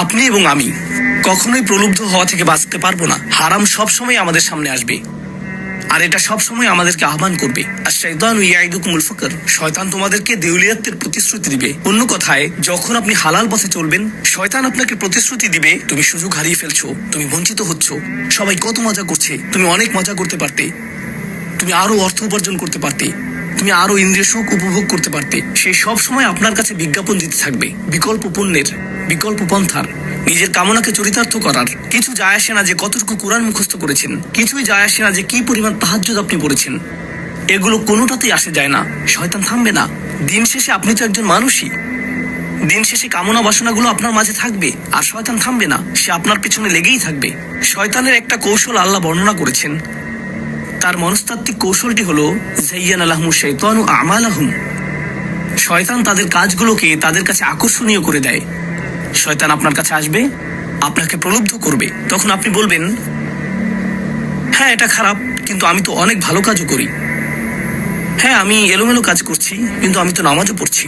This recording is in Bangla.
আপনি এবং আমি কখনোই প্রলুব্ধ হওয়া থেকে বাঁচতে পারবো না। হারাম সবসময় আমাদের সামনে আসবে, আর এটা সবসময় আমাদেরকে আহ্বান করবে। আর শাইতানু ইয়াইদুকুমুল ফাকর, শয়তান তোমাদেরকে দেউলিয়াতের প্রতিশ্রুতি দিবে। অন্য কথায়, যখন আপনি হালাল পথে চলবেন, শয়তান আপনাকে প্রতিশ্রুতি দিবে তুমি সুযোগ হারিয়ে ফেলছো, তুমি বঞ্চিত হচ্ছ, সবাই কত মজা করছে, তুমি অনেক মজা করতে পারতে, তুমি আরো অর্থ উপার্জন করতে পারতে, তুমি আরো ইন্দ্রিয় সুখ উপভোগ করতে পারতে। সেই সব সময় আপনার কাছে বিজ্ঞাপন দিতে থাকবে বিকল্প পণ্যের, বিকল্প পন্থার, নিজের কামনাকে চরিতার্থ করার। কিছু যায় আসে না যে কতটুকু কোরআন মুখস্থ করেছেন, কিছুই যায় আসে না যে কি পরিমাণ তাহাজ্জুদ আপনি পড়েছেন, এগুলো কোনোটাতেই আসে যায় না। শয়তান থামবে না। দিন শেষে আপনি তো একজন মানুষই। দিন শেষে কামনা বাসনাগুলো আপনার মাঝে থাকবে, আর শয়তান থামবে না, সে আপনার পিছনে লেগেই থাকবে। শয়তানের একটা কৌশল আল্লাহ বর্ণনা করেছেন। তার মনস্তাত্ত্বিক কৌশলটি হলো যায়্যানা লাহুমুশ শাইতানু আমালাহুম। শয়তান তাদের কাজগুলোকে তাদের কাছে আকর্ষণীয় করে দেয়। শয়তান আপনার কাছে আসবে, আপনাকে প্রলুব্ধ করবে। তখন আপনি বলবেন, হ্যাঁ এটা খারাপ, কিন্তু আমি তো অনেক ভালো কাজও করি। হ্যাঁ আমি এলোমেলো কাজ করছি, কিন্তু আমি তো নামাজও পড়ছি।